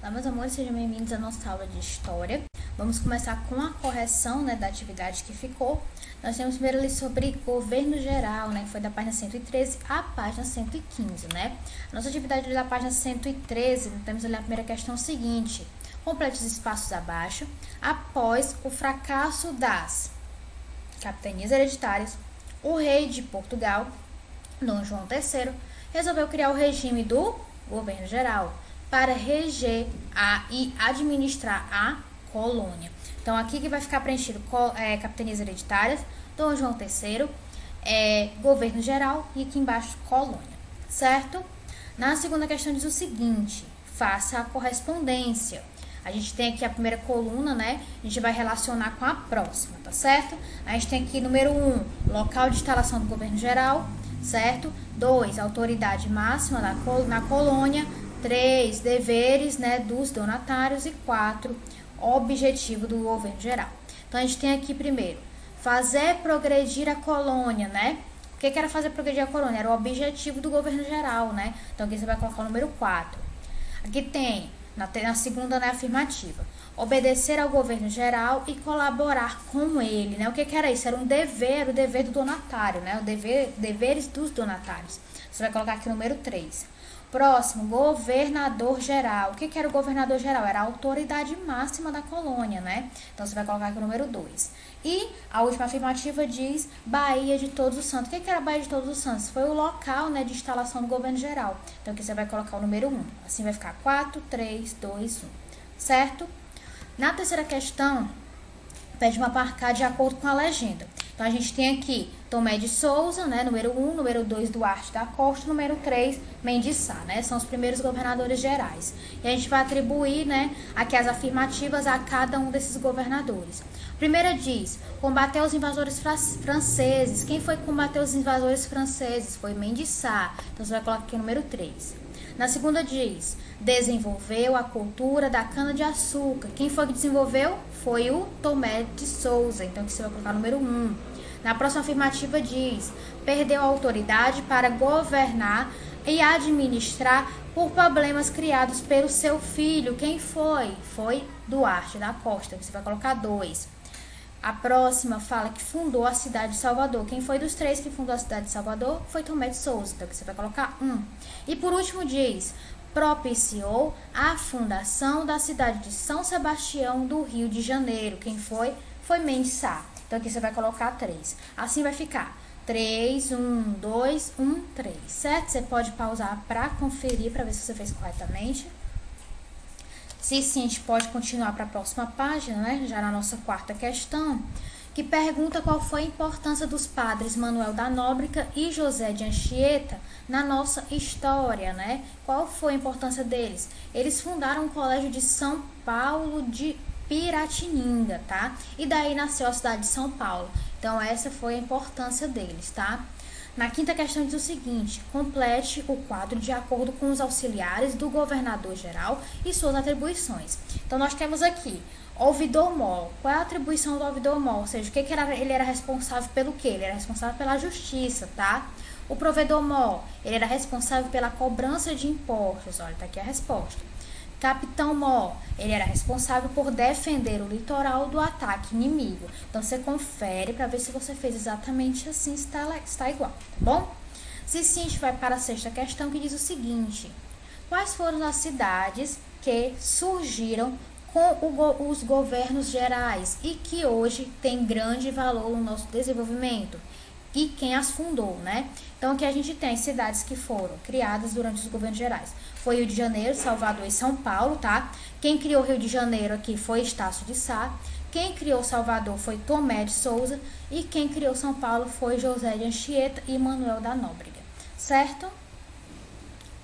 Olá, meus amores, sejam bem-vindos à nossa aula de História. Vamos começar com a correção, da atividade que ficou. Nós temos primeiro ali sobre governo geral, que foi da página 113 à página 115, A nossa atividade da página 113, temos ali a primeira questão seguinte. Complete os espaços abaixo. Após o fracasso das capitanias hereditárias, o rei de Portugal, Dom João III, resolveu criar o regime do governo geral para reger e administrar a colônia. Então, aqui que vai ficar preenchido capitanias hereditárias, Dom João III, governo geral e aqui embaixo colônia, certo? Na segunda questão diz o seguinte, faça a correspondência. A gente tem aqui a primeira coluna, A gente vai relacionar com a próxima, tá certo? A gente tem aqui número 1, local de instalação do governo geral, certo? 2, autoridade máxima na colônia. 3, deveres, dos donatários. E 4, objetivo do governo geral. Então, a gente tem aqui primeiro, fazer progredir a colônia, O que era fazer progredir a colônia? Era o objetivo do governo geral, Então, aqui você vai colocar o número 4. Aqui tem, na segunda, afirmativa, obedecer ao governo geral e colaborar com ele, O que era isso? Era um dever, o dever do donatário, deveres dos donatários. Você vai colocar aqui o número 3. Próximo, governador geral. O que era o governador geral? Era a autoridade máxima da colônia, Então, você vai colocar aqui o número 2. E a última afirmativa diz Baía de Todos os Santos. O que era a Baía de Todos os Santos? Foi o local, de instalação do governo geral. Então, aqui você vai colocar o número 1. Assim vai ficar 4, 3, 2, 1. Certo? Na terceira questão, pede uma marcar de acordo com a legenda. Então, a gente tem aqui Tomé de Souza, número 1, número 2, Duarte da Costa, número 3, Mendes Sá, São os primeiros governadores gerais. E a gente vai atribuir, aqui as afirmativas a cada um desses governadores. A primeira diz, combater os invasores franceses. Quem foi combater os invasores franceses? Foi Mendes Sá. Então, você vai colocar aqui o número 3. Na segunda diz, desenvolveu a cultura da cana-de-açúcar. Quem foi que desenvolveu? Foi o Tomé de Souza. Então, aqui você vai colocar o número 1. Na próxima afirmativa diz, perdeu a autoridade para governar e administrar por problemas criados pelo seu filho. Quem foi? Foi Duarte da Costa. Você vai colocar 2. A próxima fala que fundou a cidade de Salvador. Quem foi dos 3 que fundou a cidade de Salvador? Foi Tomé de Souza. Então, aqui você vai colocar 1. E por último diz, propiciou a fundação da cidade de São Sebastião do Rio de Janeiro. Quem foi? Foi Mendes Sá. Então, aqui você vai colocar 3. Assim vai ficar 3, 1, 2, 1, 3. Certo? Você pode pausar para conferir, para ver se você fez corretamente. Se sim, a gente pode continuar para a próxima página, já na nossa quarta questão, que pergunta qual foi a importância dos padres Manuel da Nóbrega e José de Anchieta na nossa história, Qual foi a importância deles? Eles fundaram o Colégio de São Paulo de Piratininga, E daí nasceu a cidade de São Paulo. Então, essa foi a importância deles, Na quinta questão diz o seguinte, complete o quadro de acordo com os auxiliares do governador geral e suas atribuições. Então, nós temos aqui, ouvidor-mor. Qual é a atribuição do ouvidor-mor? Ou seja, ele era responsável pelo quê? Ele era responsável pela justiça, O provedor-mor, ele era responsável pela cobrança de impostos. Olha, tá aqui a resposta. Capitão-mor, ele era responsável por defender o litoral do ataque inimigo. Então, você confere para ver se você fez exatamente assim, se está igual, tá bom? Se sim, a gente vai para a sexta questão, que diz o seguinte. Quais foram as cidades que surgiram com os governos gerais e que hoje tem grande valor no nosso desenvolvimento? E quem as fundou, Então, aqui a gente tem cidades que foram criadas durante os governos gerais. Foi Rio de Janeiro, Salvador e São Paulo, Quem criou Rio de Janeiro aqui foi Estácio de Sá. Quem criou Salvador foi Tomé de Souza. E quem criou São Paulo foi José de Anchieta e Manuel da Nóbrega. Certo?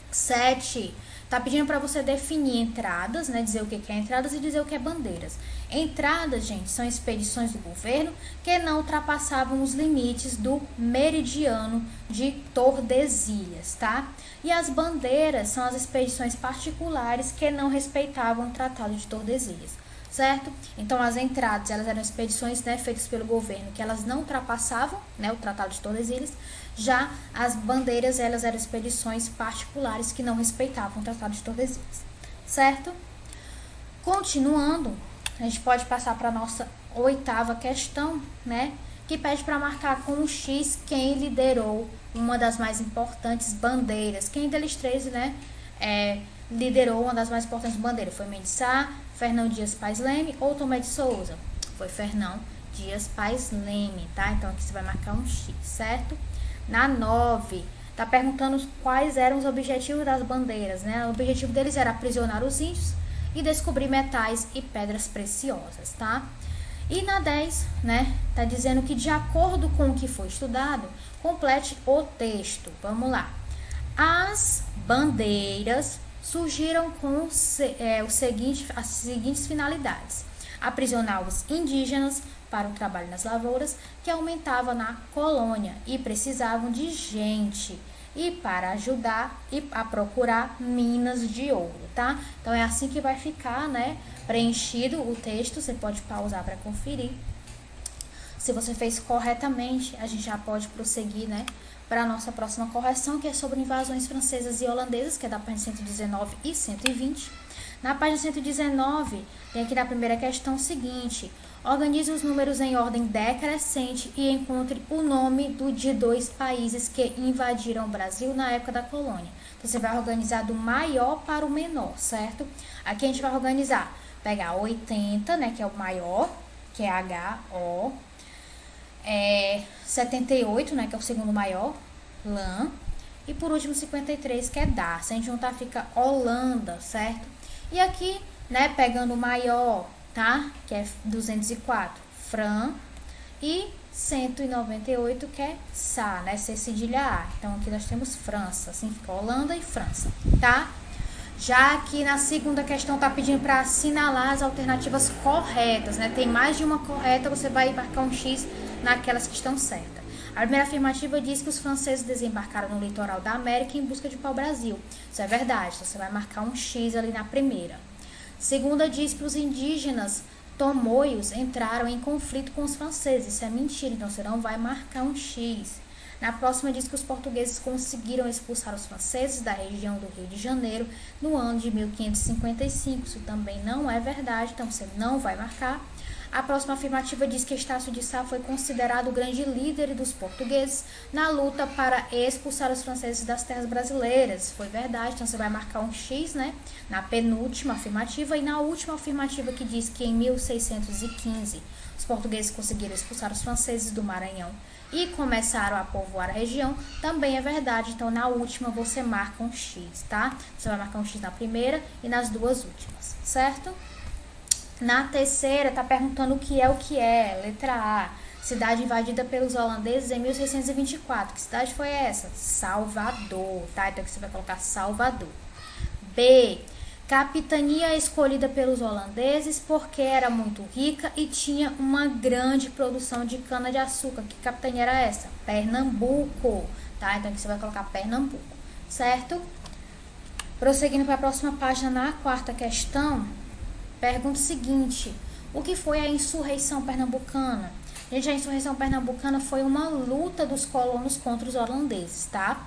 7. Tá pedindo para você definir entradas, dizer o que é entradas e dizer o que é bandeiras. Entradas, gente, são expedições do governo que não ultrapassavam os limites do meridiano de Tordesilhas, E as bandeiras são as expedições particulares que não respeitavam o Tratado de Tordesilhas, certo? Então, as entradas, elas eram expedições, feitas pelo governo que elas não ultrapassavam, o Tratado de Tordesilhas. Já as bandeiras, elas eram expedições particulares que não respeitavam o Tratado de Tordesilhas, certo? Continuando, a gente pode passar para a nossa 8ª questão, né? Que pede para marcar com um X quem liderou uma das mais importantes bandeiras. Quem deles três, né, liderou uma das mais importantes bandeiras? Foi Mendes Sá, Fernão Dias Pais Leme ou Tomé de Souza? Foi Fernão Dias Pais Leme, tá? Então aqui você vai marcar um X, certo? Na 9, tá perguntando quais eram os objetivos das bandeiras, né? O objetivo deles era aprisionar os índios e descobrir metais e pedras preciosas, tá? E na 10, né, tá dizendo que de acordo com o que foi estudado, complete o texto. Vamos lá. As bandeiras surgiram com as seguintes finalidades: aprisionar os indígenas para o trabalho nas lavouras, que aumentava na colônia e precisavam de gente, e para ajudar a procurar minas de ouro, tá? Então é assim que vai ficar, né, preenchido o texto. Você pode pausar para conferir. Se você fez corretamente, a gente já pode prosseguir, né, para a nossa próxima correção, que é sobre invasões francesas e holandesas, que é da página 119 e 120. Na página 119, tem aqui na primeira questão o seguinte: organize os números em ordem decrescente e encontre o nome de 2 países que invadiram o Brasil na época da colônia. Então, você vai organizar do maior para o menor, certo? Aqui a gente vai organizar, pegar 80, né, que é o maior, que é H-O, 78, né, que é o segundo maior, LAN, e por último 53, que é DAR. Se a gente juntar, fica Holanda, certo? E aqui, né, pegando o maior, tá? Que é 204, Fran, e 198, que é SA, né? C cedilha A. Então, aqui nós temos França, assim fica Holanda e França, tá? Já aqui na segunda questão tá pedindo para assinalar as alternativas corretas, né? Tem mais de uma correta, você vai marcar um X naquelas que estão certas. A primeira afirmativa diz que os franceses desembarcaram no litoral da América em busca de pau-brasil. Isso é verdade, então você vai marcar um X ali na primeira. Segunda diz que os indígenas tomoios entraram em conflito com os franceses. Isso é mentira, então você não vai marcar um X. Na próxima diz que os portugueses conseguiram expulsar os franceses da região do Rio de Janeiro no ano de 1555. Isso também não é verdade, então você não vai marcar. A próxima afirmativa diz que Estácio de Sá foi considerado o grande líder dos portugueses na luta para expulsar os franceses das terras brasileiras. Foi verdade, então você vai marcar um X, né, na penúltima afirmativa. E na última afirmativa, que diz que em 1615 os portugueses conseguiram expulsar os franceses do Maranhão e começaram a povoar a região, também é verdade. Então na última você marca um X, tá? Você vai marcar um X na primeira e nas duas últimas, certo? Na terceira, tá perguntando o que é. Letra A, cidade invadida pelos holandeses em 1624. Que cidade foi essa? Salvador, tá? Então aqui você vai colocar Salvador. B, capitania escolhida pelos holandeses porque era muito rica e tinha uma grande produção de cana-de-açúcar. Que capitania era essa? Pernambuco, tá? Então aqui você vai colocar Pernambuco, certo? Prosseguindo para a próxima página, na quarta questão, pergunta o seguinte: o que foi a insurreição pernambucana? Gente, a insurreição pernambucana foi uma luta dos colonos contra os holandeses, tá?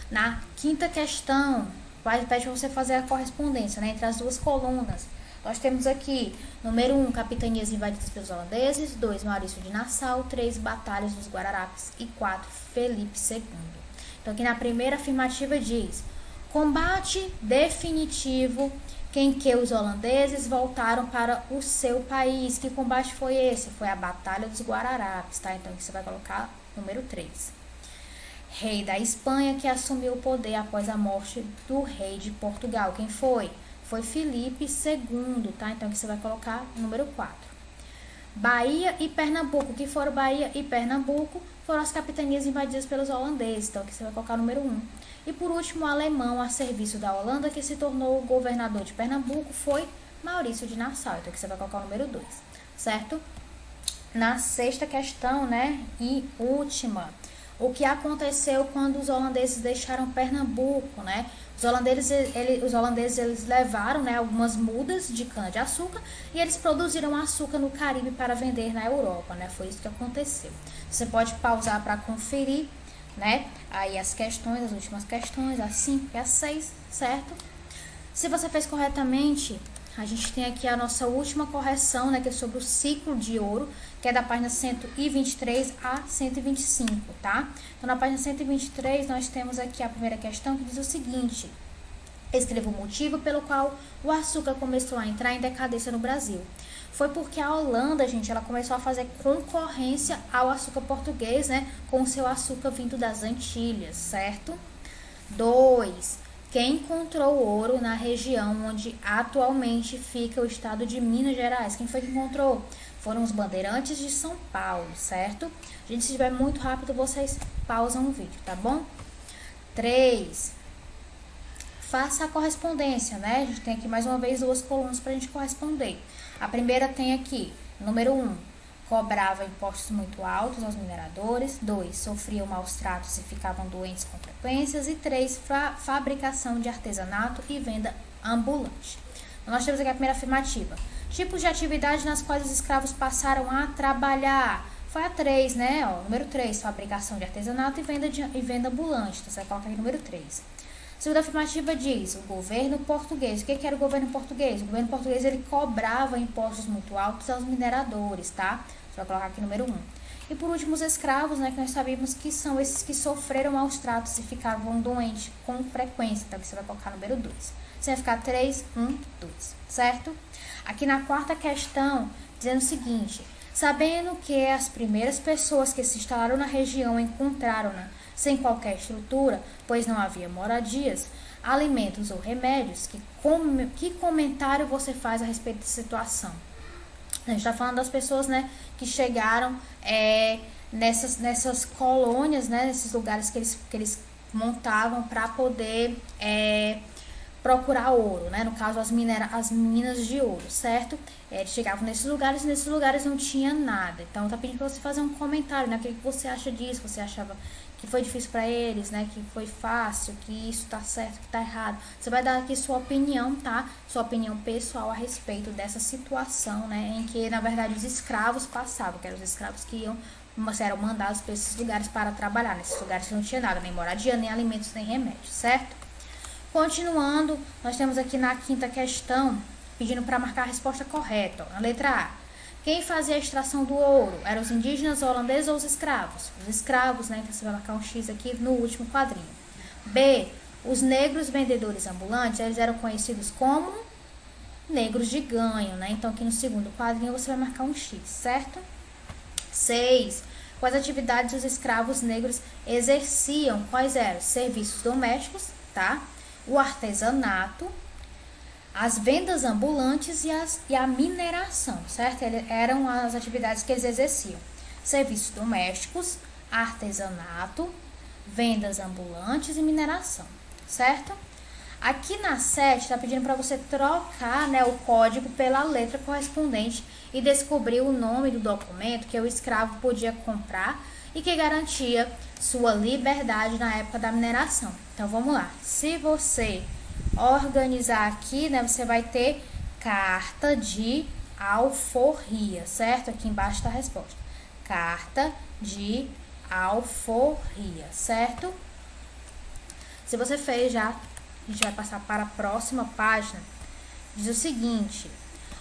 Na quinta questão, pede para você fazer a correspondência, né, entre as duas colunas. Nós temos aqui, número 1, capitanias invadidas pelos holandeses, 2, Maurício de Nassau, 3, batalhas dos Guararapes e 4, Felipe II. Então, aqui na primeira afirmativa diz: combate definitivo em que os holandeses voltaram para o seu país. Que combate foi esse? Foi a Batalha dos Guararapes, tá? Então aqui você vai colocar número 3. Rei da Espanha que assumiu o poder após a morte do rei de Portugal. Quem foi? Foi Felipe II, tá? Então aqui você vai colocar número 4. Bahia e Pernambuco. Que foram Bahia e Pernambuco? Foram as capitanias invadidas pelos holandeses. Então aqui você vai colocar número 1. E por último, o alemão a serviço da Holanda, que se tornou o governador de Pernambuco, foi Maurício de Nassau. Então aqui você vai colocar o número 2, certo? Na sexta questão, né, e última, o que aconteceu quando os holandeses deixaram Pernambuco, né? Os holandeses eles levaram, né, algumas mudas de cana-de-açúcar e eles produziram açúcar no Caribe para vender na Europa, né? Foi isso que aconteceu. Você pode pausar para conferir, né, aí as questões, as últimas questões, a 5 e a 6, certo? Se você fez corretamente, a gente tem aqui a nossa última correção, né, que é sobre o ciclo de ouro, que é da página 123 a 125, tá? Então, na página 123, nós temos aqui a primeira questão que diz o seguinte: escreva o motivo pelo qual o açúcar começou a entrar em decadência no Brasil. Foi porque a Holanda, gente, ela começou a fazer concorrência ao açúcar português, né, com o seu açúcar vindo das Antilhas, certo? 2. Quem encontrou ouro na região onde atualmente fica o estado de Minas Gerais? Quem foi que encontrou? Foram os bandeirantes de São Paulo, certo? Gente, se estiver muito rápido, vocês pausam o vídeo, tá bom? 3. Faça a correspondência, né? A gente tem aqui mais uma vez 2 colunas para a gente corresponder. A primeira tem aqui, número 1, cobrava impostos muito altos aos mineradores. 2, sofriam maus tratos e ficavam doentes com frequências. E 3, fabricação de artesanato e venda ambulante. Então, nós temos aqui a primeira afirmativa. Tipos de atividade nas quais os escravos passaram a trabalhar. Foi a 3, né? Ó, número 3, fabricação de artesanato e venda ambulante. Então, você vai colocar aqui número 3. Segunda afirmativa diz, o governo português. O que era o governo português? O governo português, ele cobrava impostos muito altos aos mineradores, tá? Você vai colocar aqui número 1. E por último, os escravos, né, que nós sabemos que são esses que sofreram maus tratos e ficavam doentes com frequência. Então, aqui você vai colocar número 2. Você vai ficar 3, 1, 2, certo? Aqui na quarta questão, dizendo o seguinte, sabendo que as primeiras pessoas que se instalaram na região encontraram-na sem qualquer estrutura, pois não havia moradias, alimentos ou remédios, que comentário você faz a respeito da situação? A gente está falando das pessoas, né, que chegaram nessas colônias, né, nesses lugares que eles montavam para poder procurar ouro, né? No caso, as minas de ouro, certo? Eles chegavam nesses lugares e nesses lugares não tinha nada. Então, tá pedindo para você fazer um comentário, né? O que você acha disso? Você achava que foi difícil para eles, né? Que foi fácil, que isso tá certo, que tá errado. Você vai dar aqui sua opinião, tá? Sua opinião pessoal a respeito dessa situação, né? Em que, na verdade, os escravos passavam, que eram os escravos que eram mandados para esses lugares para trabalhar. Nesses lugares não tinha nada, nem moradia, nem alimentos, nem remédios, certo? Continuando, nós temos aqui na quinta questão, pedindo para marcar a resposta correta. Ó, na letra A, quem fazia a extração do ouro? Eram os indígenas, holandeses ou os escravos? Os escravos, né? Então você vai marcar um X aqui no último quadrinho. B, os negros vendedores ambulantes, eles eram conhecidos como negros de ganho, né? Então aqui no segundo quadrinho você vai marcar um X, certo? 6, quais atividades os escravos negros exerciam? Quais eram? Serviços domésticos, tá? O artesanato, as vendas ambulantes e a mineração, certo? Eram as atividades que eles exerciam. Serviços domésticos, artesanato, vendas ambulantes e mineração, certo? Aqui na 7 está pedindo para você trocar, né, o código pela letra correspondente e descobrir o nome do documento que o escravo podia comprar e que garantia sua liberdade na época da mineração. Então, vamos lá. Se você organizar aqui, né, você vai ter carta de alforria, certo? Aqui embaixo está a resposta. Carta de alforria, certo? Se você fez já, a gente vai passar para a próxima página. Diz o seguinte,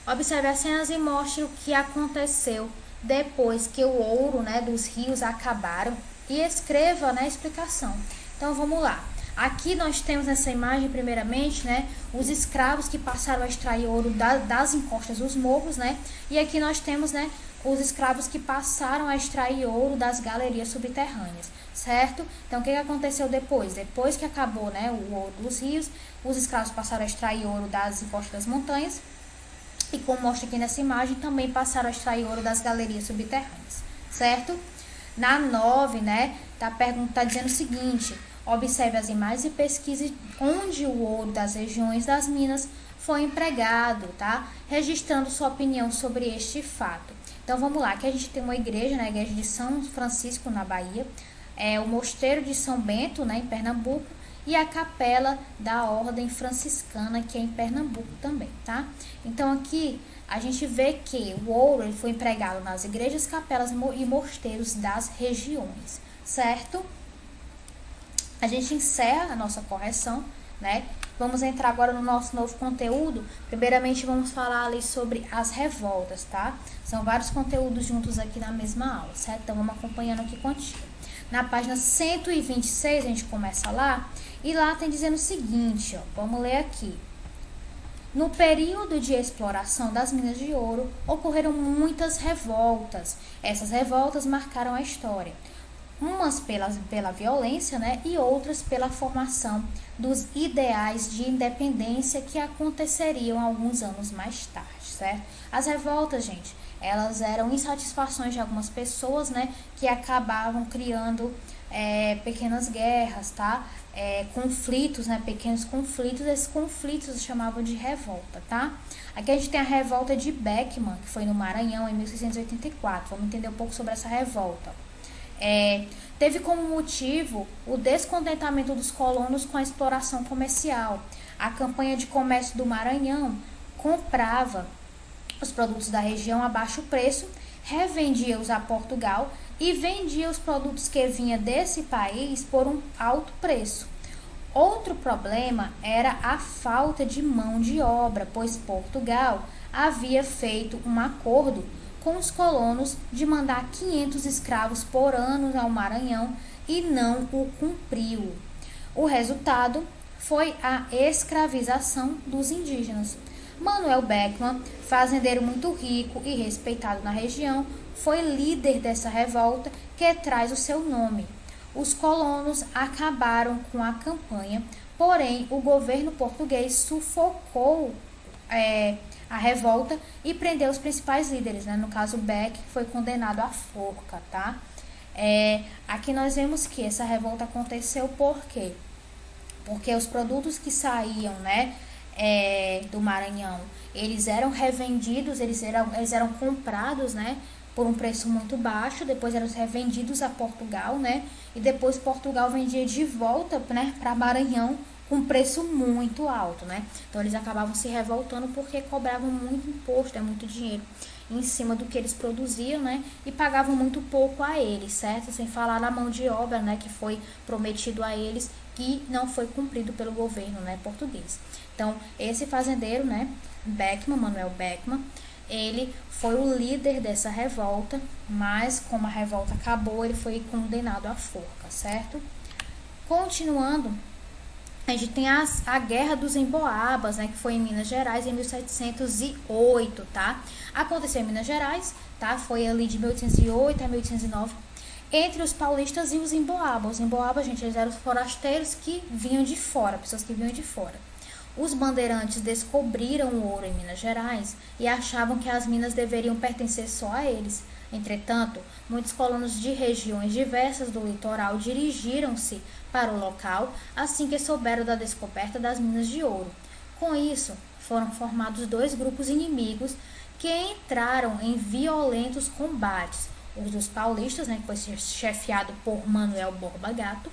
observe as cenas e mostre o que aconteceu depois que o ouro, né, dos rios acabaram e escreva, né, a explicação. Então, vamos lá. Aqui nós temos nessa imagem, primeiramente, né, os escravos que passaram a extrair ouro das encostas dos morros, né, e aqui nós temos, né, os escravos que passaram a extrair ouro das galerias subterrâneas, certo? Então, o que aconteceu depois? Depois que acabou, né, o ouro dos rios, os escravos passaram a extrair ouro das encostas das montanhas, e como mostra aqui nessa imagem, também passaram a extrair ouro das galerias subterrâneas, certo? Na 9, né, tá dizendo o seguinte, observe as imagens e pesquise onde o ouro das regiões das minas foi empregado, tá? Registrando sua opinião sobre este fato. Então, vamos lá, aqui a gente tem uma igreja, né, a igreja de São Francisco, na Bahia, o mosteiro de São Bento, né, em Pernambuco, e a capela da Ordem Franciscana, que é em Pernambuco também, tá? Então, aqui a gente vê que o ouro ele foi empregado nas igrejas, capelas e mosteiros das regiões, certo? A gente encerra a nossa correção, né? Vamos entrar agora no nosso novo conteúdo. Primeiramente, vamos falar ali sobre as revoltas, tá? São vários conteúdos juntos aqui na mesma aula, certo? Então, vamos acompanhando aqui contigo. Na página 126, a gente começa lá, e lá tem dizendo o seguinte, ó, vamos ler aqui. No período de exploração das minas de ouro, ocorreram muitas revoltas. Essas revoltas marcaram a história. Umas pela violência, né, e outras pela formação dos ideais de independência que aconteceriam alguns anos mais tarde, certo? As revoltas, gente, elas eram insatisfações de algumas pessoas, né, que acabavam criando pequenas guerras, tá? Conflitos, né, pequenos conflitos. Esses conflitos chamavam de revolta, tá? Aqui a gente tem a revolta de Beckman, que foi no Maranhão em 1684. Vamos entender um pouco sobre essa revolta. Teve como motivo o descontentamento dos colonos com a exploração comercial. A campanha de comércio do Maranhão comprava os produtos da região a baixo preço, revendia-os a Portugal e vendia os produtos que vinham desse país por um alto preço. Outro problema era a falta de mão de obra, pois Portugal havia feito um acordo com os colonos de mandar 500 escravos por ano ao Maranhão e não o cumpriu. O resultado foi a escravização dos indígenas. Manuel Beckman, fazendeiro muito rico e respeitado na região, foi líder dessa revolta que traz o seu nome. Os colonos acabaram com a campanha, porém o governo português sufocou a revolta e prendeu os principais líderes, né? No caso, Beck foi condenado à forca, tá? Aqui nós vemos que essa revolta aconteceu por quê? Porque os produtos que saíam, né, do Maranhão, eles eram revendidos, eles eram comprados, né, por um preço muito baixo, depois eram revendidos a Portugal, né, e depois Portugal vendia de volta, né, para Maranhão com preço muito alto, né? Então eles acabavam se revoltando porque cobravam muito imposto, muito dinheiro em cima do que eles produziam, né? E pagavam muito pouco a eles, certo? Sem falar na mão de obra, né, que foi prometido a eles, que não foi cumprido pelo governo, né, português. Então, esse fazendeiro, né, Beckman, Manuel Beckman, ele foi o líder dessa revolta, mas como a revolta acabou, ele foi condenado à forca, certo? Continuando, a gente tem a Guerra dos Emboabas, né, que foi em Minas Gerais em 1708, tá? Aconteceu em Minas Gerais, tá? Foi ali de 1808 a 1809, entre os paulistas e os emboabas. Os emboabas, gente, eles eram os forasteiros que vinham de fora, pessoas que vinham de fora. Os bandeirantes descobriram o ouro em Minas Gerais e achavam que as minas deveriam pertencer só a eles. Entretanto, muitos colonos de regiões diversas do litoral dirigiram-se para o local assim que souberam da descoberta das minas de ouro. Com isso, foram formados dois grupos inimigos que entraram em violentos combates. O dos paulistas, né, que foi chefiado por Manuel Borba Gato,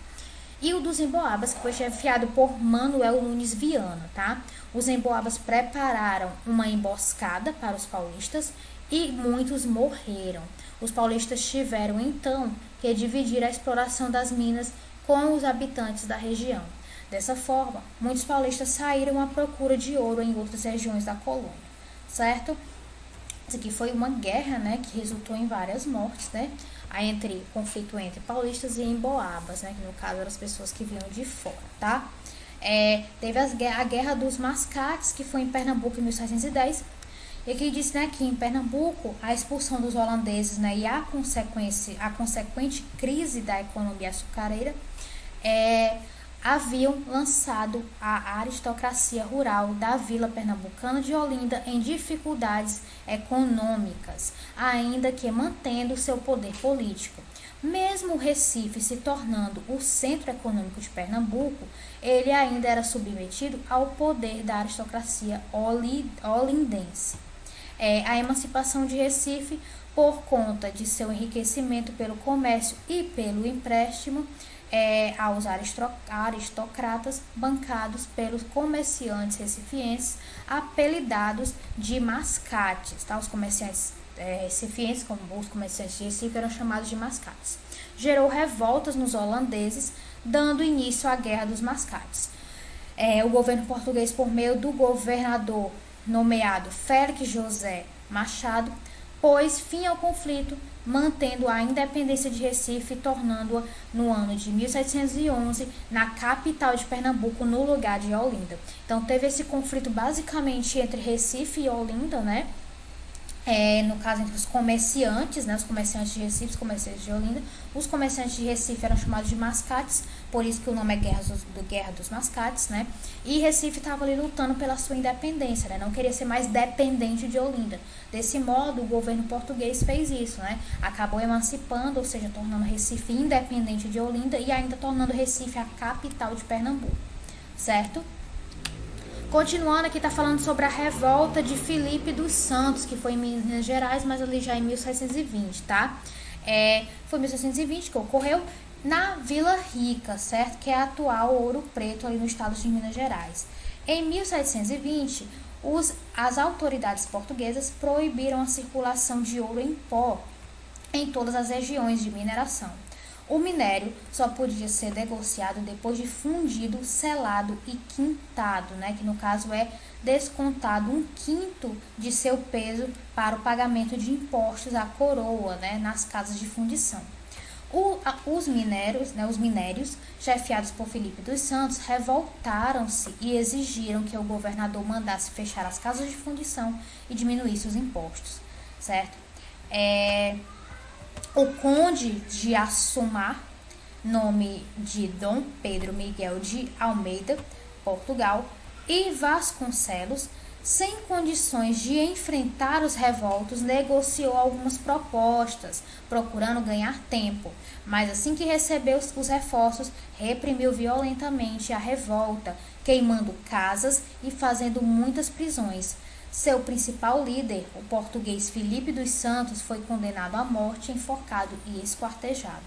e o dos emboabas, que foi chefiado por Manuel Nunes Viana, tá? Os emboabas prepararam uma emboscada para os paulistas e muitos morreram. Os paulistas tiveram, então, que dividir a exploração das minas com os habitantes da região. Dessa forma, muitos paulistas saíram à procura de ouro em outras regiões da colônia, certo? Isso aqui foi uma guerra, né, que resultou em várias mortes, né? Conflito entre paulistas e emboabas, né, que no caso eram as pessoas que vinham de fora, tá? Teve a Guerra dos Mascates, que foi em Pernambuco em 1710, e aqui diz, né, que em Pernambuco a expulsão dos holandeses, né, e a consequente crise da economia açucareira haviam lançado a aristocracia rural da vila pernambucana de Olinda em dificuldades econômicas, ainda que mantendo seu poder político. Mesmo o Recife se tornando o centro econômico de Pernambuco, ele ainda era submetido ao poder da aristocracia olindense. A emancipação de Recife, por conta de seu enriquecimento pelo comércio e pelo empréstimo, aos aristocratas bancados pelos comerciantes recifienses, apelidados de mascates, tá? Os comerciantes recifienses, como os comerciantes de Recife, eram chamados de mascates. Gerou revoltas nos holandeses, dando início à Guerra dos Mascates. o governo português, por meio do governador nomeado Félix José Machado, pôs fim ao conflito, mantendo a independência de Recife e tornando-a, no ano de 1711, na capital de Pernambuco, no lugar de Olinda. Então, teve esse conflito basicamente entre Recife e Olinda, né? No caso, entre os comerciantes, né, os comerciantes de Recife, os comerciantes de Olinda. Os comerciantes de Recife eram chamados de mascates, por isso que o nome é Guerra dos Mascates, né? E Recife estava ali lutando pela sua independência, né? Não queria ser mais dependente de Olinda. Desse modo, o governo português fez isso, né? Acabou emancipando, ou seja, tornando Recife independente de Olinda e ainda tornando Recife a capital de Pernambuco, certo? Continuando aqui, está falando sobre a revolta de Filipe dos Santos, que foi em Minas Gerais, mas ali já em 1720, tá? Foi em 1720 que ocorreu na Vila Rica, certo? Que é a atual Ouro Preto, ali no estado de Minas Gerais. Em 1720, as autoridades portuguesas proibiram a circulação de ouro em pó em todas as regiões de mineração. O minério só podia ser negociado depois de fundido, selado e quintado, né? Que no caso é descontado 1/5 de seu peso para o pagamento de impostos à coroa, né? Nas casas de fundição. Os minérios, chefiados por Filipe dos Santos, revoltaram-se e exigiram que o governador mandasse fechar as casas de fundição e diminuísse os impostos, certo? O conde de Assumar, nome de Dom Pedro Miguel de Almeida, Portugal, e Vasconcelos, sem condições de enfrentar os revoltos, negociou algumas propostas, procurando ganhar tempo, mas assim que recebeu os reforços, reprimiu violentamente a revolta, queimando casas e fazendo muitas prisões. Seu principal líder, o português Filipe dos Santos, foi condenado à morte, enforcado e esquartejado.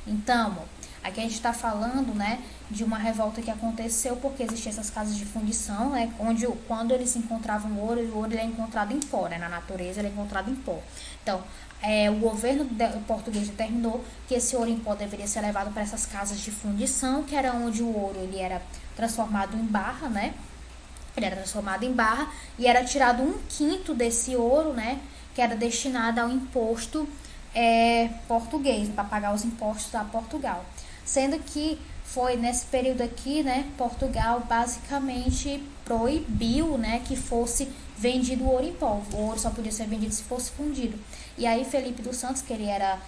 Então, aqui a gente está falando, né, de uma revolta que aconteceu porque existiam essas casas de fundição, né, onde quando eles encontravam ouro, o ouro ele é encontrado em pó, né, na natureza ele é encontrado em pó. Então, o governo português determinou que esse ouro em pó deveria ser levado para essas casas de fundição, que era onde o ouro ele era transformado em barra, né? Ele era transformado em barra e era tirado 1/5 desse ouro, né, que era destinado ao imposto português, para pagar os impostos a Portugal. Sendo que foi nesse período aqui, né, Portugal basicamente proibiu, né, que fosse vendido ouro em pó. O ouro só podia ser vendido se fosse fundido. E aí Felipe dos Santos, que ele era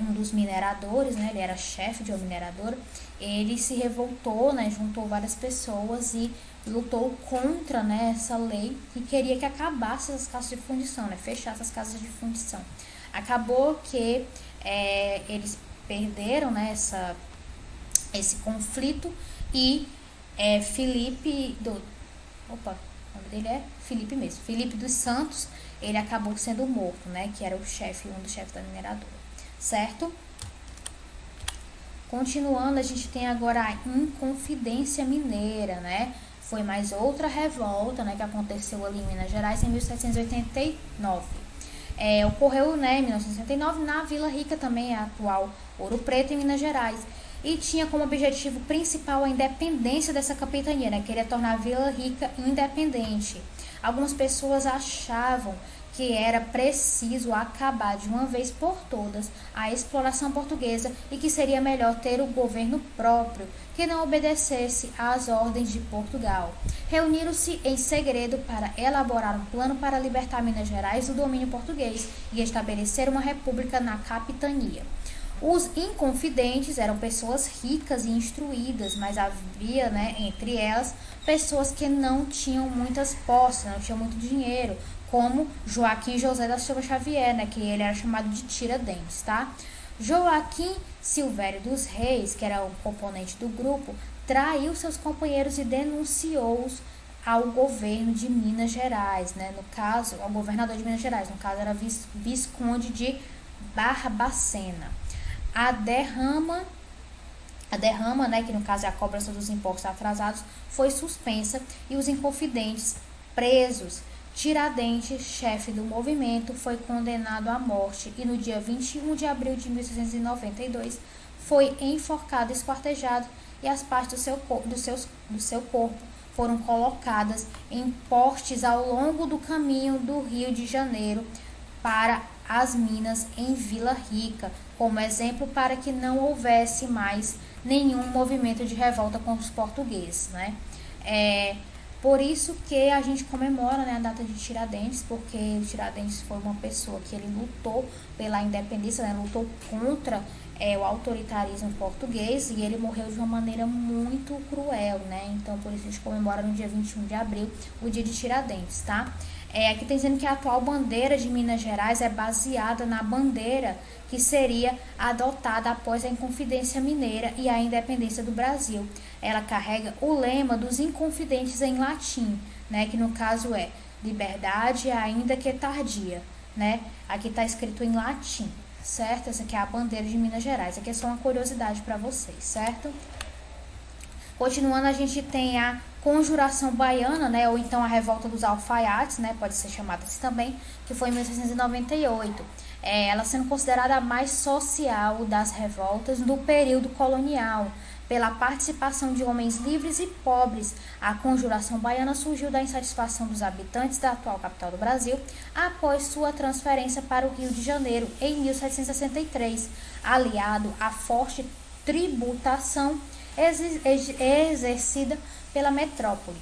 um dos mineradores, né, ele era chefe de uma mineradora, ele se revoltou, né, juntou várias pessoas e lutou contra, né, essa lei e queria que acabasse as casas de fundição, né, fechasse as casas de fundição. Acabou que eles perderam, né, esse conflito e o nome dele é Filipe mesmo, Filipe dos Santos, ele acabou sendo morto, né, que era um dos chefes da mineradora, certo? Continuando, a gente tem agora a Inconfidência Mineira, né? Foi mais outra revolta, né, que aconteceu ali em Minas Gerais em 1789. Ocorreu, né, em 1969 na Vila Rica, também a atual Ouro Preto, em Minas Gerais. E tinha como objetivo principal a independência dessa capitania, né? Queria tornar a Vila Rica independente. Algumas pessoas achavam que era preciso acabar de uma vez por todas a exploração portuguesa e que seria melhor ter o governo próprio, que não obedecesse às ordens de Portugal. Reuniram-se em segredo para elaborar um plano para libertar Minas Gerais do domínio português e estabelecer uma república na capitania. Os inconfidentes eram pessoas ricas e instruídas, mas havia, né, entre elas pessoas que não tinham muitas posses, não tinham muito dinheiro, como Joaquim José da Silva Xavier, né, que ele era chamado de Tiradentes, tá? Joaquim Silvério dos Reis, que era o componente do grupo, traiu seus companheiros e denunciou-os ao governo de Minas Gerais, né? No caso, ao governador de Minas Gerais, no caso era Visconde de Barbacena. A derrama, né, que no caso é a cobrança dos impostos atrasados, foi suspensa e os inconfidentes presos. Tiradentes, chefe do movimento, foi condenado à morte e no dia 21 de abril de 1692 foi enforcado e esquartejado e as partes do seu corpo foram colocadas em postes ao longo do caminho do Rio de Janeiro para as minas em Vila Rica, como exemplo para que não houvesse mais nenhum movimento de revolta contra os portugueses, né? Por isso que a gente comemora, né, a data de Tiradentes, porque o Tiradentes foi uma pessoa que ele lutou pela independência, né, lutou contra o autoritarismo português, e ele morreu de uma maneira muito cruel, né? Então, por isso a gente comemora no dia 21 de abril o dia de Tiradentes, tá? Aqui tem dizendo que a atual bandeira de Minas Gerais é baseada na bandeira que seria adotada após a Inconfidência Mineira e a independência do Brasil. Ela carrega o lema dos Inconfidentes em latim, né? Que no caso é liberdade ainda que tardia, né? Aqui está escrito em latim, certo? Essa aqui é a bandeira de Minas Gerais. Aqui é só uma curiosidade para vocês, certo? Continuando, a gente tem a Conjuração Baiana, né, ou então a Revolta dos Alfaiates, né, pode ser chamada assim também, que foi em 1698. Ela sendo considerada a mais social das revoltas do período colonial, pela participação de homens livres e pobres. A Conjuração Baiana surgiu da insatisfação dos habitantes da atual capital do Brasil após sua transferência para o Rio de Janeiro em 1763, aliado à forte tributação exercida pela metrópole.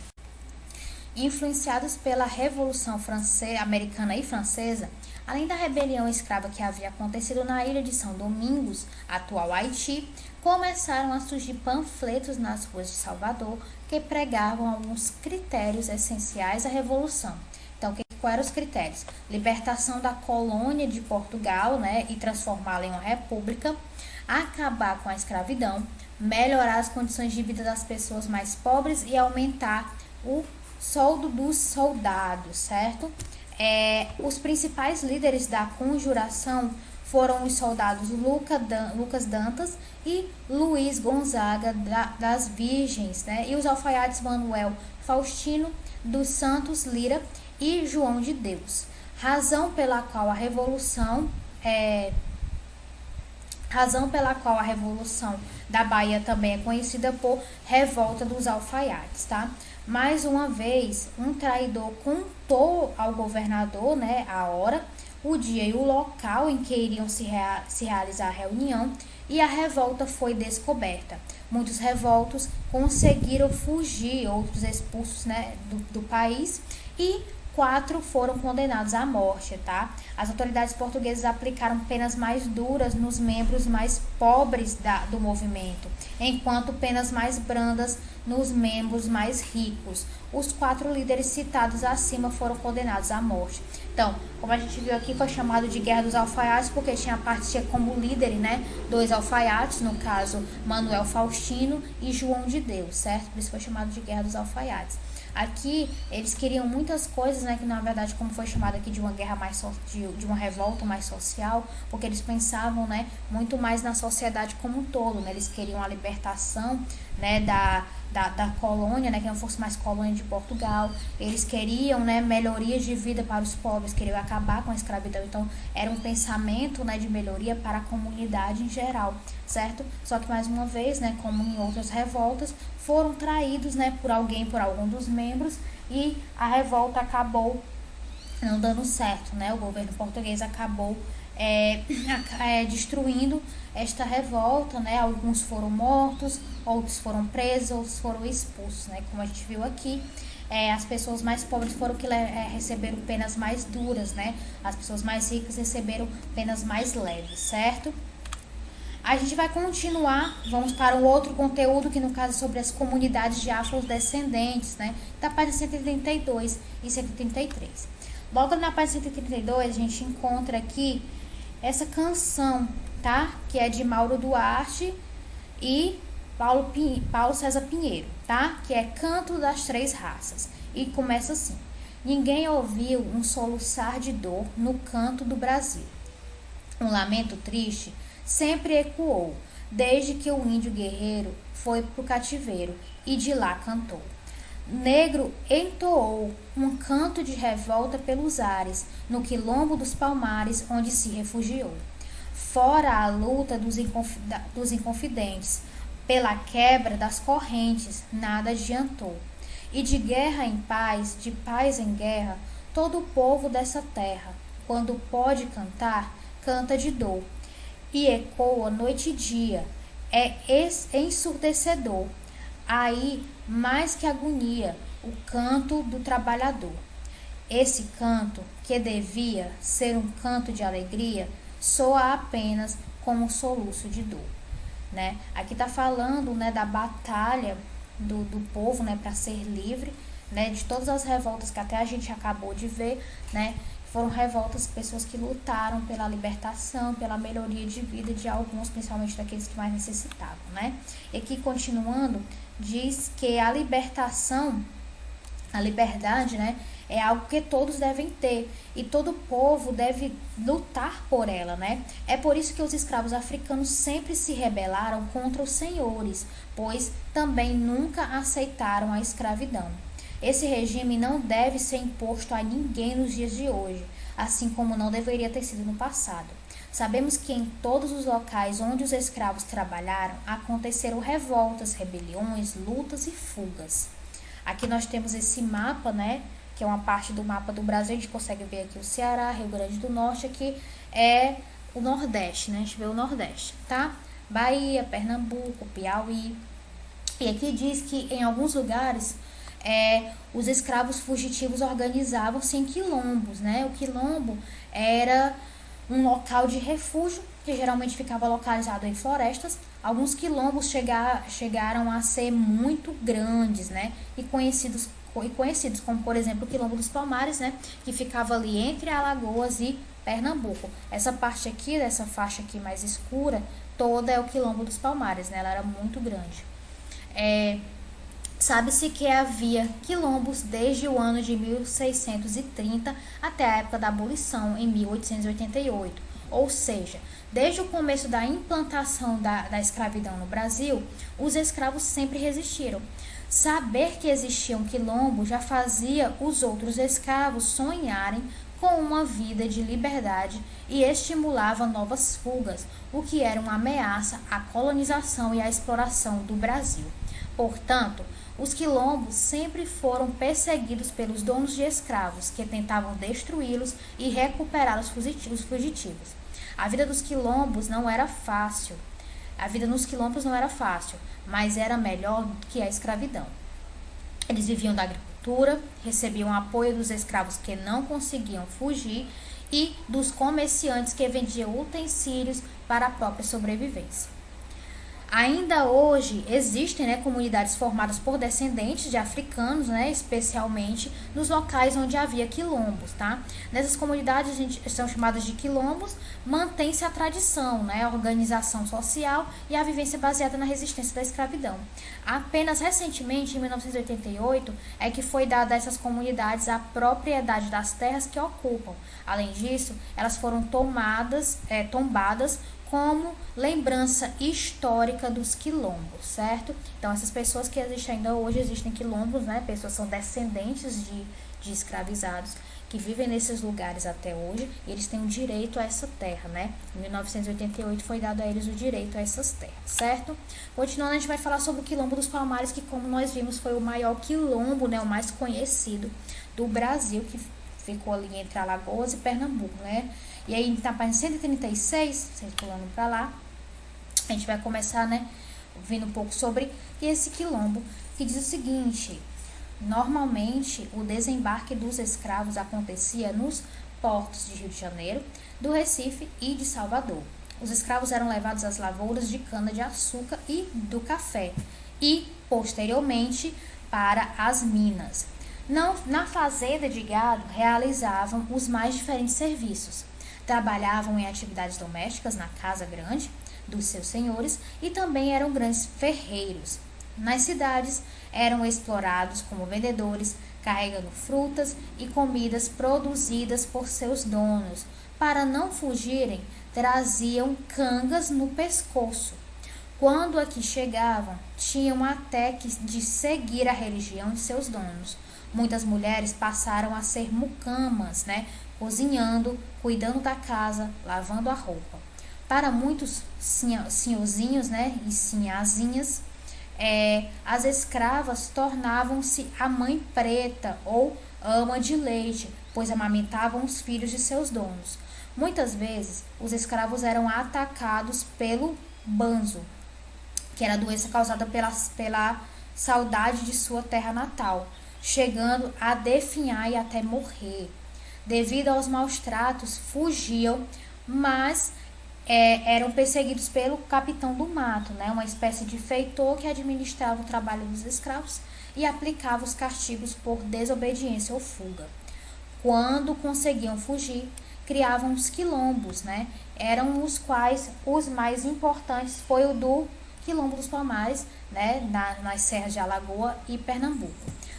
Influenciados pela Revolução Americana e Francesa, além da rebelião escrava que havia acontecido na ilha de São Domingos, atual Haiti, começaram a surgir panfletos nas ruas de Salvador que pregavam alguns critérios essenciais à Revolução. Então, quais eram os critérios? Libertação da colônia de Portugal, né, e transformá-la em uma república, acabar com a escravidão, melhorar as condições de vida das pessoas mais pobres e aumentar o soldo dos soldados, certo? Os principais líderes da conjuração foram os soldados Lucas Dantas e Luiz Gonzaga das Virgens, né? E os alfaiates Manuel Faustino dos Santos Lira e João de Deus. Razão pela qual a Revolução da Bahia também é conhecida por Revolta dos Alfaiates, tá? Mais uma vez, um traidor contou ao governador, né, a hora, o dia e o local em que iriam se realizar a reunião, e a revolta foi descoberta. Muitos revoltos conseguiram fugir, outros expulsos, né, do país, e 4 foram condenados à morte, tá? As autoridades portuguesas aplicaram penas mais duras nos membros mais pobres do movimento, enquanto penas mais brandas nos membros mais ricos. Os 4 líderes citados acima foram condenados à morte. Então, como a gente viu aqui, foi chamado de Guerra dos Alfaiates porque tinha como líder, né, 2 alfaiates, no caso Manuel Faustino e João de Deus, certo? Por isso foi chamado de Guerra dos Alfaiates. Aqui, eles queriam muitas coisas, né, que na verdade, como foi chamado aqui de uma guerra de uma revolta mais social, porque eles pensavam, né, muito mais na sociedade como um todo, né, eles queriam a libertação, né, da colônia, né, que não fosse mais colônia de Portugal, eles queriam, né, melhorias de vida para os pobres, queriam acabar com a escravidão, então era um pensamento, né, de melhoria para a comunidade em geral, certo? Só que mais uma vez, né, como em outras revoltas, foram traídos, né, por algum dos membros, e a revolta acabou não dando certo, né? O governo português acabou destruindo esta revolta, né? Alguns foram mortos, outros foram presos, outros foram expulsos, né? Como a gente viu aqui, as pessoas mais pobres foram que receberam penas mais duras, né? As pessoas mais ricas receberam penas mais leves, certo? A gente vai continuar, vamos para o outro conteúdo, que no caso é sobre as comunidades de afrodescendentes, né? Da página 132 e 133. Logo na página 132, a gente encontra aqui essa canção, tá? Que é de Mauro Duarte e Paulo César Pinheiro, tá? Que é Canto das Três Raças. E começa assim: ninguém ouviu um soluçar de dor no canto do Brasil. Um lamento triste sempre ecoou, desde que o índio guerreiro foi pro cativeiro e de lá cantou. Negro entoou um canto de revolta pelos ares, no quilombo dos Palmares, onde se refugiou. Fora a luta dos inconfidentes, Pela quebra das correntes, nada adiantou. E de guerra em paz, de paz em guerra, todo o povo dessa terra, quando pode cantar, canta de dor. E ecoa noite e dia, é ensurdecedor. Aí, mais que agonia, o canto do trabalhador. Esse canto, que devia ser um canto de alegria, soa apenas como um soluço de dor, né? Aqui está falando, né, da batalha do povo, né, para ser livre, né, de todas as revoltas que até a gente acabou de ver, né? Foram revoltas, pessoas que lutaram pela libertação, pela melhoria de vida de alguns, principalmente daqueles que mais necessitavam, né? E aqui, continuando, diz que a libertação, a liberdade, né, é algo que todos devem ter e todo povo deve lutar por ela, né? É por isso que os escravos africanos sempre se rebelaram contra os senhores, pois também nunca aceitaram a escravidão. Esse regime não deve ser imposto a ninguém nos dias de hoje, assim como não deveria ter sido no passado. Sabemos que em todos os locais onde os escravos trabalharam, aconteceram revoltas, rebeliões, lutas e fugas. Aqui nós temos esse mapa, né, que é uma parte do mapa do Brasil. A gente consegue ver aqui o Ceará, Rio Grande do Norte, aqui é o Nordeste, né, a gente vê o Nordeste, tá? Bahia, Pernambuco, Piauí. E aqui diz que em alguns lugares os escravos fugitivos organizavam-se em quilombos, né? O quilombo era um local de refúgio que geralmente ficava localizado em florestas. Alguns quilombos chegaram a ser muito grandes, né? E conhecidos como, por exemplo, o Quilombo dos Palmares, né? Que ficava ali entre Alagoas e Pernambuco. Essa parte aqui, dessa faixa aqui mais escura, toda é o Quilombo dos Palmares, né? Ela era muito grande. Sabe-se que havia quilombos desde o ano de 1630 até a época da abolição, em 1888. Ou seja, desde o começo da implantação da escravidão no Brasil, os escravos sempre resistiram. Saber que existia um quilombo já fazia os outros escravos sonharem com uma vida de liberdade e estimulava novas fugas, o que era uma ameaça à colonização e à exploração do Brasil. Portanto, os quilombos sempre foram perseguidos pelos donos de escravos, que tentavam destruí-los e recuperar os fugitivos. A vida dos quilombos não era fácil. A vida nos quilombos não era fácil, mas era melhor que a escravidão. Eles viviam da agricultura, recebiam apoio dos escravos que não conseguiam fugir e dos comerciantes que vendiam utensílios para a própria sobrevivência. Ainda hoje existem, né, comunidades formadas por descendentes de africanos, né, especialmente nos locais onde havia quilombos, tá? Nessas comunidades são chamadas de quilombos, mantém-se a tradição, né, a organização social e a vivência baseada na resistência da escravidão. Apenas recentemente, em 1988, é que foi dada a essas comunidades a propriedade das terras que ocupam. Além disso, elas foram tombadas como lembrança histórica dos quilombos, certo? Então, essas pessoas que existem ainda hoje, existem quilombos, né? Pessoas são descendentes de escravizados que vivem nesses lugares até hoje e eles têm o direito a essa terra, né? Em 1988 foi dado a eles o direito a essas terras, certo? Continuando, a gente vai falar sobre o Quilombo dos Palmares, que, como nós vimos, foi o maior quilombo, né? O mais conhecido do Brasil, que ficou ali entre Alagoas e Pernambuco, né? E aí, na página 136, circulando para lá, a gente vai começar, né, vendo um pouco sobre esse quilombo, que diz o seguinte: normalmente, o desembarque dos escravos acontecia nos portos de Rio de Janeiro, do Recife e de Salvador. Os escravos eram levados às lavouras de cana-de-açúcar e do café e, posteriormente, para as minas. Na fazenda de gado, realizavam os mais diferentes serviços. Trabalhavam em atividades domésticas na casa grande dos seus senhores e também eram grandes ferreiros. Nas cidades, eram explorados como vendedores, carregando frutas e comidas produzidas por seus donos. Para não fugirem, traziam cangas no pescoço. Quando aqui chegavam, tinham até que de seguir a religião de seus donos. Muitas mulheres passaram a ser mucamas, né? Cozinhando, cuidando da casa, lavando a roupa. Para muitos senhorzinhos, né, e sinhazinhas, as escravas tornavam-se a mãe preta ou ama de leite, pois amamentavam os filhos de seus donos. Muitas vezes, os escravos eram atacados pelo banzo, que era a doença causada pela saudade de sua terra natal, chegando a definhar e até morrer. Devido aos maus tratos, fugiam, mas eram perseguidos pelo capitão do mato, né, uma espécie de feitor que administrava o trabalho dos escravos e aplicava os castigos por desobediência ou fuga. Quando conseguiam fugir, criavam os quilombos, né? Eram os quais os mais importantes foi o do Quilombo dos Palmares, né? Nas serras de Alagoas e Pernambuco.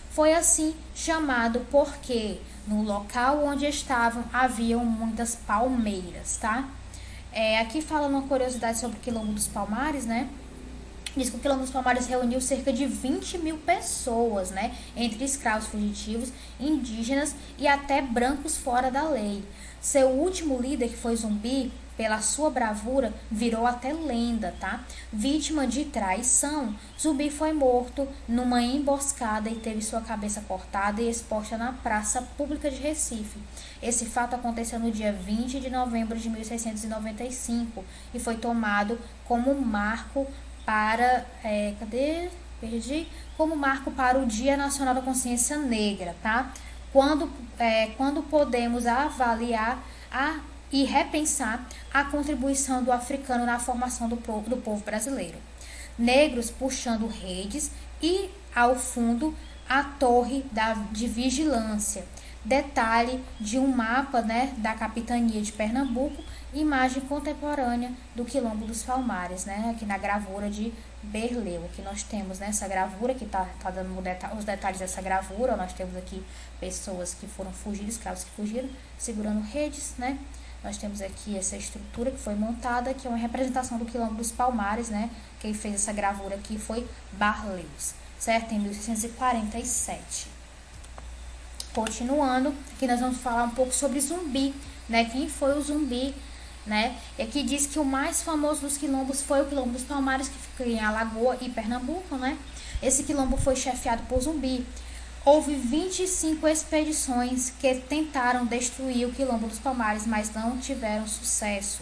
Foi assim chamado porque no local onde estavam haviam muitas palmeiras, tá? Aqui fala uma curiosidade sobre o Quilombo dos Palmares, né? Diz que o Quilombo dos Palmares reuniu cerca de 20 mil pessoas, né? Entre escravos fugitivos, indígenas e até brancos fora da lei. Seu último líder, que foi Zumbi, pela sua bravura, virou até lenda, tá? Vítima de traição, Zumbi foi morto numa emboscada e teve sua cabeça cortada e exposta na praça pública de Recife. Esse fato aconteceu no dia 20 de novembro de 1695 e foi tomado como marco para como marco para o Dia Nacional da Consciência Negra, tá? Quando podemos avaliar e repensar a contribuição do africano na formação do povo brasileiro. Negros puxando redes e, ao fundo, a torre de vigilância. Detalhe de um mapa, né, da capitania de Pernambuco, imagem contemporânea do Quilombo dos Palmares, né, aqui na gravura de Berleu. Aqui nós temos, né, essa gravura que tá dando os detalhes dessa gravura. Nós temos aqui pessoas que foram fugidas, escravos que fugiram, segurando redes, né. Nós temos aqui essa estrutura que foi montada, que é uma representação do Quilombo dos Palmares, né. Quem fez essa gravura aqui foi Barleus, certo? Em 1647. Continuando, aqui nós vamos falar um pouco sobre Zumbi, né? Quem foi o Zumbi, né? E aqui diz que o mais famoso dos quilombos foi o Quilombo dos Palmares, que fica em Alagoas e Pernambuco, né? Esse quilombo foi chefiado por Zumbi. Houve 25 expedições que tentaram destruir o Quilombo dos Palmares, mas não tiveram sucesso.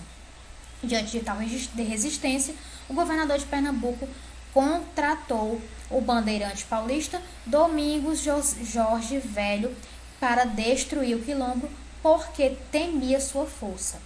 Diante de tal resistência, o governador de Pernambuco contratou o bandeirante paulista Domingos Jorge Velho para destruir o quilombo porque temia sua força.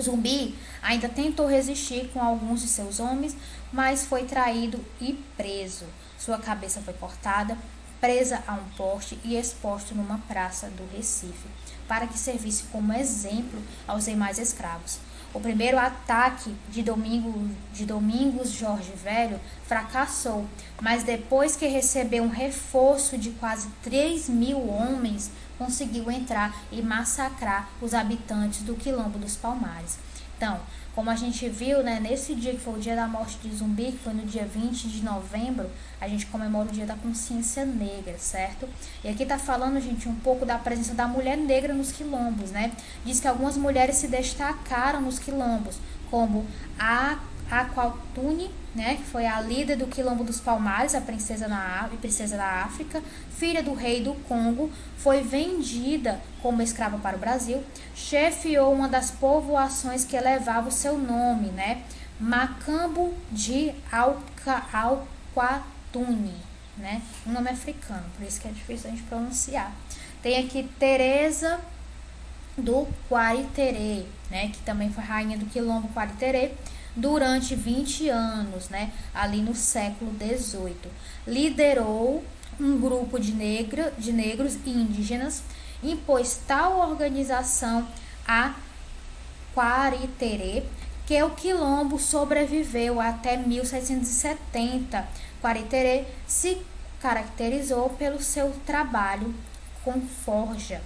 Zumbi ainda tentou resistir com alguns de seus homens, mas foi traído e preso. Sua cabeça foi cortada, presa a um poste e exposto numa praça do Recife, para que servisse como exemplo aos demais escravos. O primeiro ataque de Domingos Jorge Velho fracassou, mas depois que recebeu um reforço de quase 3.000 homens, conseguiu entrar e massacrar os habitantes do Quilombo dos Palmares. Então, como a gente viu, né, nesse dia que foi o dia da morte de Zumbi, que foi no dia 20 de novembro, a gente comemora o dia da consciência negra, certo? E aqui tá falando, gente, um pouco da presença da mulher negra nos quilombos, né? Diz que algumas mulheres se destacaram nos quilombos, como a Aqualtune, né, que foi a líder do Quilombo dos Palmares, a princesa da África, filha do rei do Congo, foi vendida como escrava para o Brasil, chefiou uma das povoações que levava o seu nome, né, Macambo de Alquatune, né, um nome africano, por isso que é difícil a gente pronunciar. Tem aqui Teresa do Quariterê, né, que também foi rainha do Quilombo Quariterê, durante 20 anos, né, ali no século XVIII. Liderou um grupo de negros e indígenas, impôs tal organização a Quariterê, que o quilombo sobreviveu até 1770. Quariterê se caracterizou pelo seu trabalho com forja,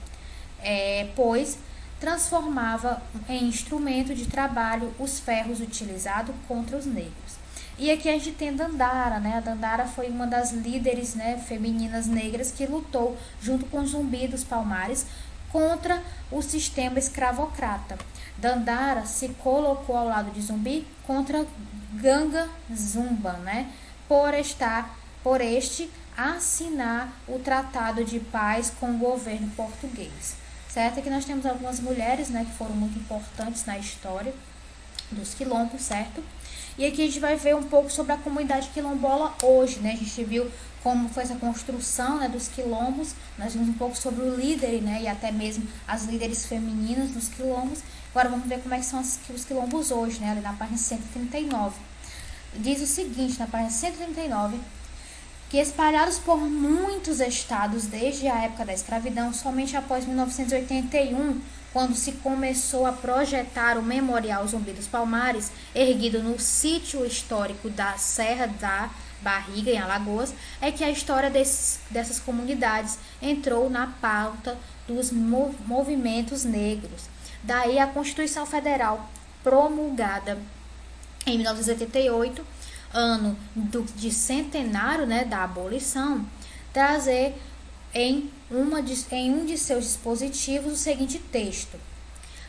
pois transformava em instrumento de trabalho os ferros utilizados contra os negros. E aqui a gente tem Dandara, né? A Dandara foi uma das líderes, né, femininas negras que lutou junto com Zumbi dos Palmares contra o sistema escravocrata. Dandara se colocou ao lado de Zumbi contra Ganga Zumba, né? Por este assinar o Tratado de Paz com o governo português. Certo? Aqui nós temos algumas mulheres, né, que foram muito importantes na história dos quilombos, certo? E aqui a gente vai ver um pouco sobre a comunidade quilombola hoje, né? A gente viu como foi essa construção, né, dos quilombos, nós vimos um pouco sobre o líder, né, e até mesmo as líderes femininas dos quilombos. Agora vamos ver como é que são os quilombos hoje, né, ali na página 139. Diz o seguinte, na página 139, que espalhados por muitos estados desde a época da escravidão, somente após 1981, quando se começou a projetar o Memorial Zumbi dos Palmares, erguido no sítio histórico da Serra da Barriga, em Alagoas, é que a história dessas comunidades entrou na pauta dos movimentos negros. Daí a Constituição Federal, promulgada em 1988, ano de centenário, né, da abolição, trazer em um de seus dispositivos o seguinte texto: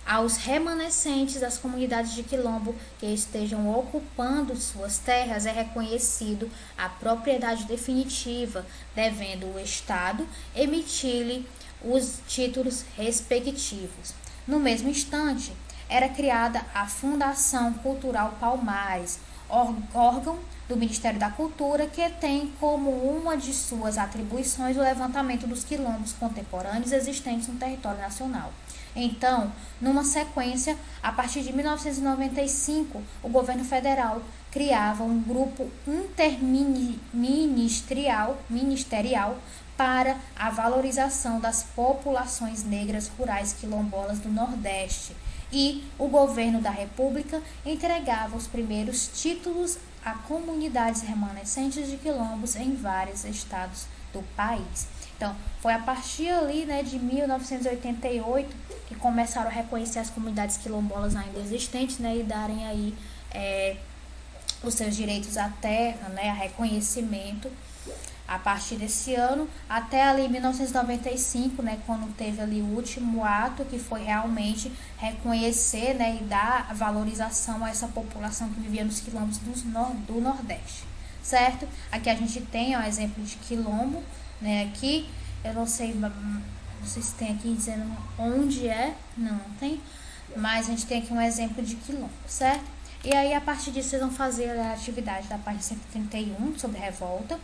aos remanescentes das comunidades de quilombo que estejam ocupando suas terras é reconhecido a propriedade definitiva, devendo o Estado emitir-lhe os títulos respectivos. No mesmo instante, era criada a Fundação Cultural Palmares, órgão do Ministério da Cultura, que tem como uma de suas atribuições o levantamento dos quilombos contemporâneos existentes no território nacional. Então, numa sequência, a partir de 1995, o governo federal criava um grupo interministerial para a valorização das populações negras rurais quilombolas do Nordeste, e o governo da República entregava os primeiros títulos a comunidades remanescentes de quilombos em vários estados do país. Então, foi a partir ali, né, de 1988 que começaram a reconhecer as comunidades quilombolas ainda existentes, né, e darem aí os seus direitos à terra, né, a reconhecimento. A partir desse ano, até ali 1995, né, quando teve ali o último ato, que foi realmente reconhecer, né, e dar valorização a essa população que vivia nos quilombos do Nordeste, certo? Aqui a gente tem um exemplo de quilombo, né, aqui, eu não sei se tem aqui dizendo onde é, não tem, mas a gente tem aqui um exemplo de quilombo, certo? E aí, a partir disso, vocês vão fazer a atividade da página 131 sobre revolta,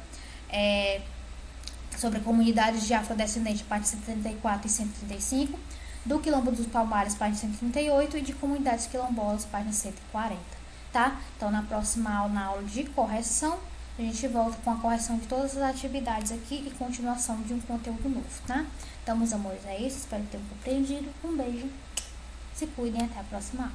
sobre comunidades de afrodescendentes, página 134 e 135, do Quilombo dos Palmares, página 138, e de comunidades quilombolas, página 140, tá? Então, na próxima aula, na aula de correção, a gente volta com a correção de todas as atividades aqui e continuação de um conteúdo novo, tá? Então, meus amores, é isso. Espero que tenham compreendido. Um beijo. Se cuidem. Até a próxima aula.